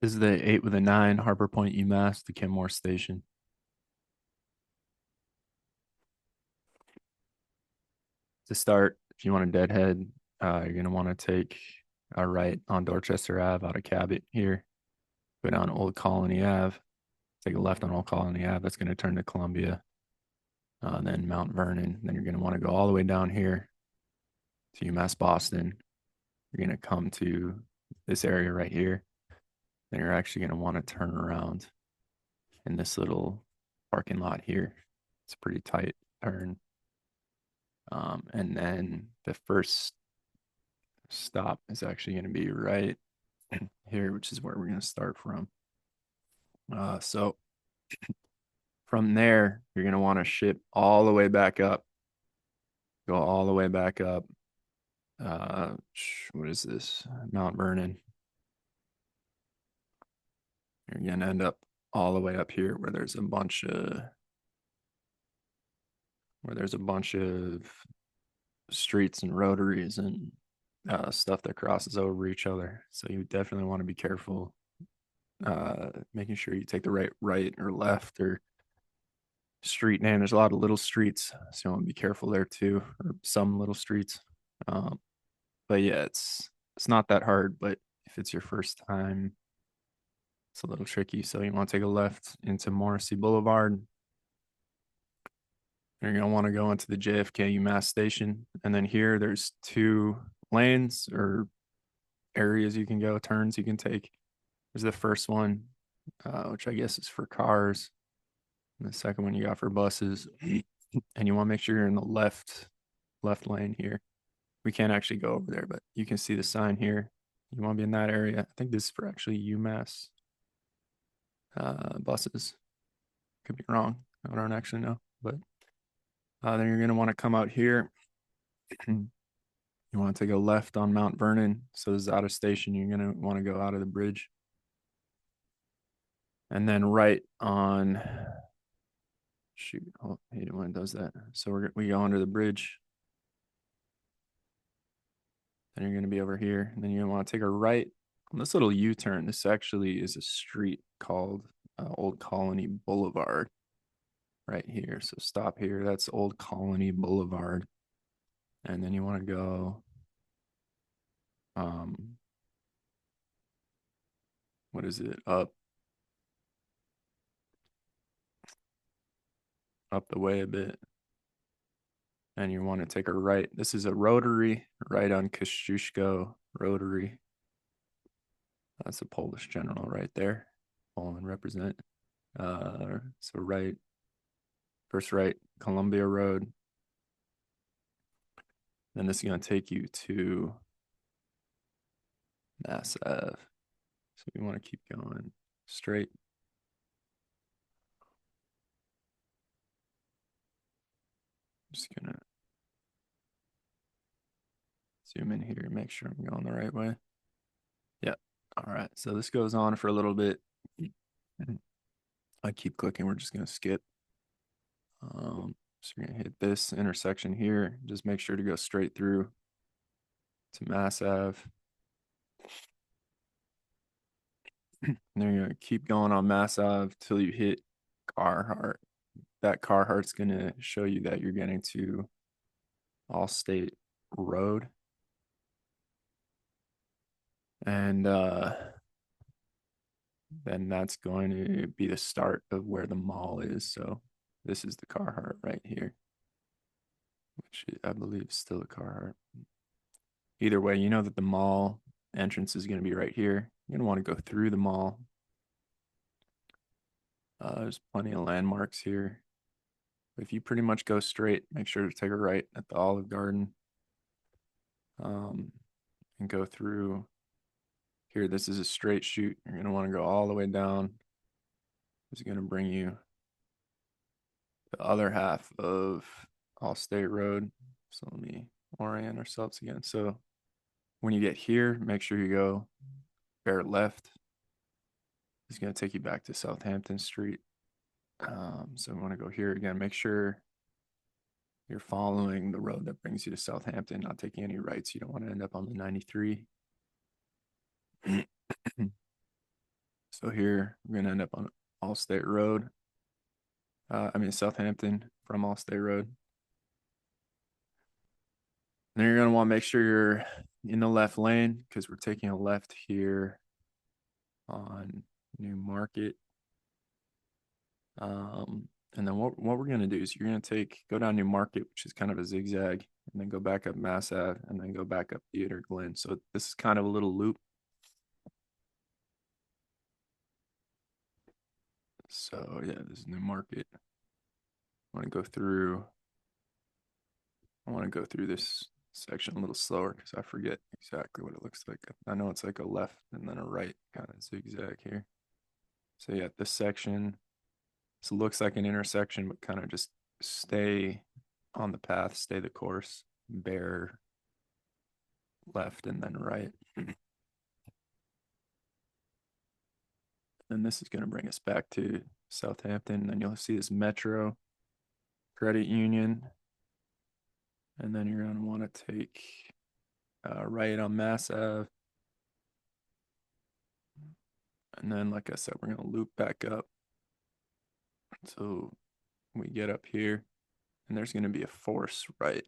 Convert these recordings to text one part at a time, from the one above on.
This is the 8 with a 9, Harbor Point, UMass, the Kenmore Station. To start, if you want a deadhead, you're going to want to take a right on Dorchester Ave out of Cabot here. Go down Old Colony Ave. Take a left on Old Colony Ave. That's going to turn to Columbia. Then Mount Vernon. Then you're going to want to go all the way down here to UMass Boston. You're going to come to this area right here. Then you're actually going to want to turn around in this little parking lot here. It's a pretty tight turn. And then the first stop is actually going to be right here, which is where we're going to start from. So from there, you're going to want to ship all the way back up. Go all the way back up. What is this? Mount Vernon. You're going to end up all the way up here where there's a bunch of streets and rotaries and stuff that crosses over each other. So you definitely want to be careful, making sure you take the right or left or street name. There's a lot of little streets, so you want to be careful there too, or some little streets. Um, but yeah, it's not that hard. But if it's your first time, it's a little tricky. So you want to take a left into Morrissey Boulevard. You're going to want to go into the JFK UMass station. And then here, there's two lanes or areas you can go, turns you can take. There's the first one, which I guess is for cars. And the second one you got for buses. And you want to make sure you're in the left lane here. We can't actually go over there, but you can see the sign here. You want to be in that area. I think this is for actually UMass buses. Could be wrong. I don't actually know, but then you're going to want to come out here. You want to take a left on Mount Vernon. So this is out of station. You're going to want to go out of the bridge. And then right on, shoot, oh, I hate it when it does that. So we go under the bridge. Then you're going to be over here. And then you're going to want to take a right on this little U-turn. This actually is a street called Old Colony Boulevard right here. So stop here. That's Old Colony Boulevard. And then you want to go, what is it? Up the way a bit. And you want to take a right. This is a rotary right on Kosciuszko Rotary. That's a Polish general right there. Poland represent. So right, first right, Columbia Road. Then this is going to take you to Mass Ave. So we want to keep going straight. Just gonna zoom in here and make sure I'm going the right way. Yeah. All right. So this goes on for a little bit. I keep clicking. We're just gonna skip. So we're gonna hit this intersection here. Just make sure to go straight through to Mass Ave. And then you're gonna keep going on Mass Ave till you hit Carhart. That Carhart's gonna show you that you're getting to Allstate Road. And then that's going to be the start of where the mall is. So this is the Carhartt right here, which I believe is still a Carhartt. Either way, you know that the mall entrance is going to be right here. You're going to want to go through the mall. There's plenty of landmarks here. But if you pretty much go straight, make sure to take a right at the Olive Garden. And go through here. This is a straight shoot. You're going to want to go all the way down. It's going to bring you the other half of Allstate Road. So let me orient ourselves again. So when you get here, make sure you go bear left. It's going to take you back to Southampton Street. So we want to go here again. Make sure you're following the road that brings you to Southampton, not taking any rights. You don't want to end up on the 93. So here we're gonna end up on Allstate Road. I mean Southampton from Allstate Road. Then you're gonna want to make sure you're in the left lane because we're taking a left here on New Market. And then what we're gonna do is you're gonna go down New Market, which is kind of a zigzag, and then go back up Mass Ave, and then go back up Theater Glen. So this is kind of a little loop. So yeah, this is New Market. I want to go through. I want to go through this section a little slower because I forget exactly what it looks like. I know it's like a left and then a right kind of zigzag here. So yeah, this section, this looks like an intersection, but kind of just stay on the path, stay the course, bear left and then right. And this is going to bring us back to Southampton. And you'll see this Metro Credit Union. And then you're going to want to take right on Mass Ave. And then, like I said, we're going to loop back up. So we get up here, and there's going to be a force right.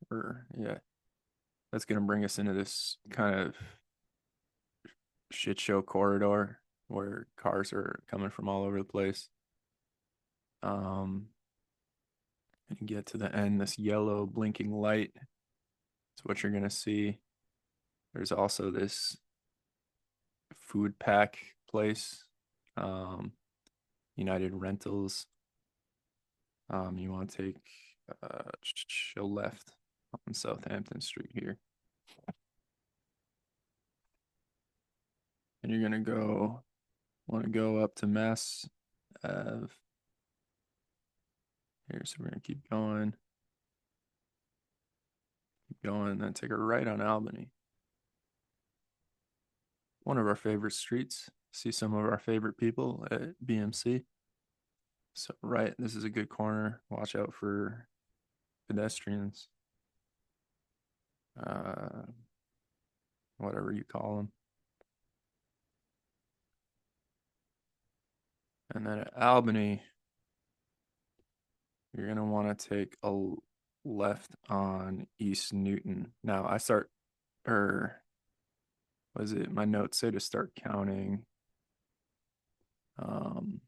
Or, yeah, that's going to bring us into this kind of shit show corridor where cars are coming from all over the place. And get to the end, this yellow blinking light is what you're gonna see. There's also this food pack place, um, United Rentals. You want to take a left on Southampton Street here, and you're gonna want to go up to Mass Ave here. So we're gonna keep going, and then take a right on Albany. One of our favorite streets. See some of our favorite people at BMC. So right, this is a good corner. Watch out for pedestrians. Uh, Whatever you call them. And then at Albany, you're gonna want to take a left on East Newton. Now I start, or was it my notes say to start counting? Um,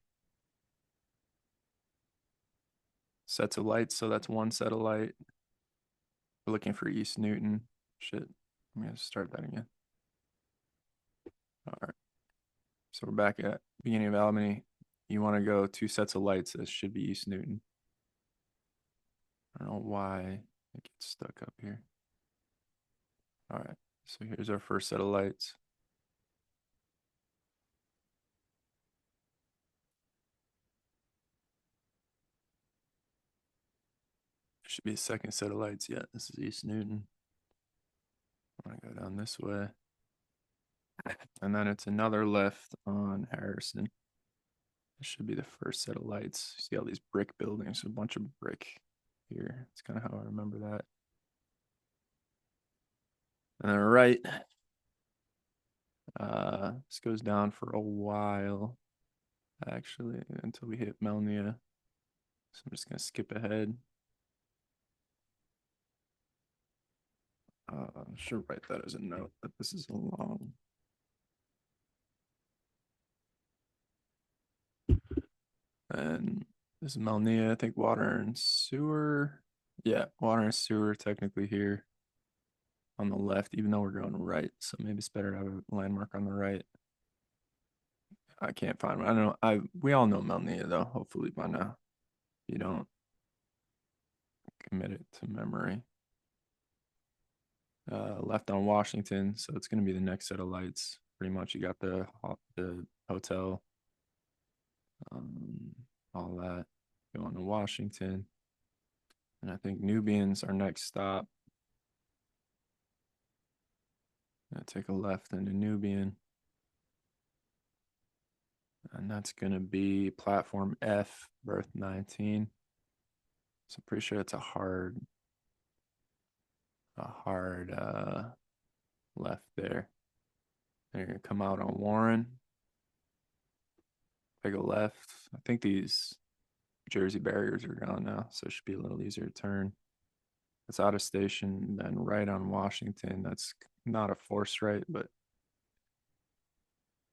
Sets of lights. So that's one set of light. We're looking for East Newton. Shit, I'm gonna start that again. All right. So we're back at beginning of Albany. You want to go two sets of lights. This should be East Newton. I don't know why it gets stuck up here. All right. So here's our first set of lights. There should be a second set of lights. Yeah, this is East Newton. I'm gonna go down this way. And then it's another left on Harrison. This should be the first set of lights. See all these brick buildings, a bunch of brick here. It's kind of how I remember that. And then right, this goes down for a while, actually, until we hit Melnia. So I'm just gonna skip ahead. I should write that as a note that this is a long. And this is Melnia, I think water and sewer. Yeah, water and sewer technically here on the left, even though we're going right. So maybe it's better to have a landmark on the right. I can't find one. I don't know. We all know Melnia though, hopefully by now. You don't commit it to memory. Left on Washington, so it's gonna be the next set of lights. Pretty much, you got the hotel, um, all that. Going to Washington, and I think Nubian's our next stop. Gonna take a left into Nubian, and that's gonna be platform F, berth 19. So I'm pretty sure it's a hard left there. They're gonna come out on Warren. take a left. I think these Jersey barriers are gone now, so it should be a little easier to turn. It's out of station, then right on Washington. That's not a force right, but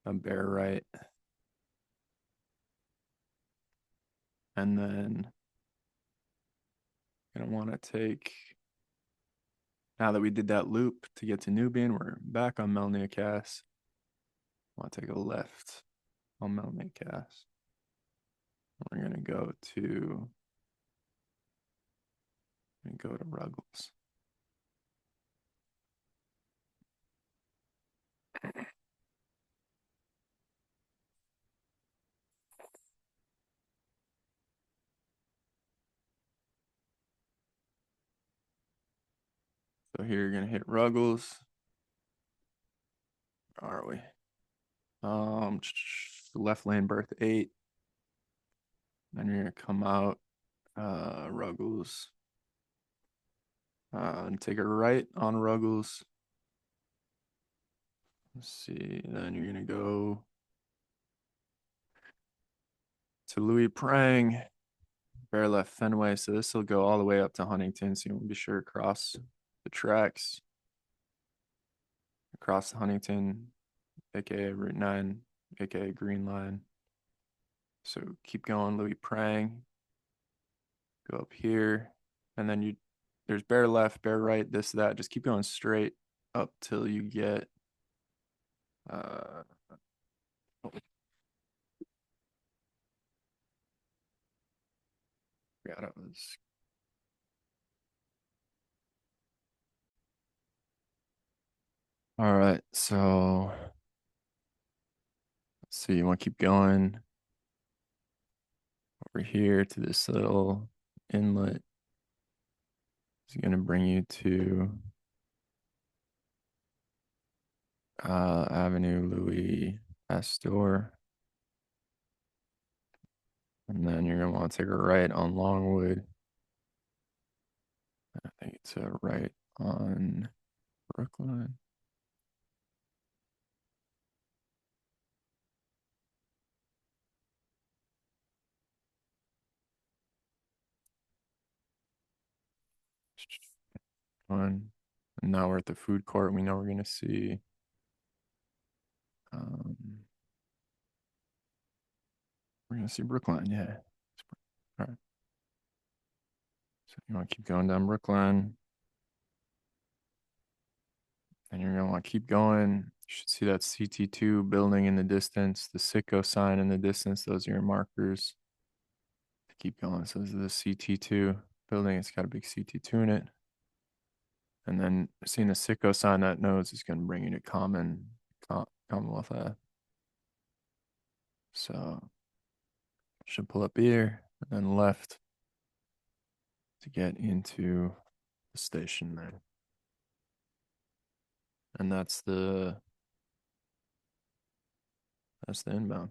a bare right. And then gonna want to take, now that we did that loop to get to Nubian, we're back on Melniacas. Want to take a left on Melniacas. We're gonna go to Ruggles. So here you're gonna hit Ruggles. Where are we? Left lane berth 8. Then you're gonna come out Ruggles. And take a right on Ruggles. Let's see. Then you're gonna go to Louis Prang, bare left Fenway. So this will go all the way up to Huntington. So you want to be sure to cross the tracks, across Huntington, aka Route 9, aka Green Line. So keep going, Louis Prang. Go up here, and then there's bare left, bare right, this, that. Just keep going straight up till you get forgot it was. All right, so let's see. You want to keep going over here to this little inlet. It's going to bring you to Avenue Louis Pasteur. And then you're going to want to take a right on Longwood. I think it's a right on Brookline. And now we're at the food court. We know we're going to see we're going to see Brookline. Yeah. All right. So you want to keep going down Brookline. And you're going to want to keep going. You should see that CT2 building in the distance, the Citgo sign in the distance. Those are your markers. Keep going. So this is the CT2 building. It's got a big CT2 in it. And then seeing the Citgo sign, that knows is going to bring you to Commonwealth Ave. So should pull up here and then left to get into the station there. And that's the inbound.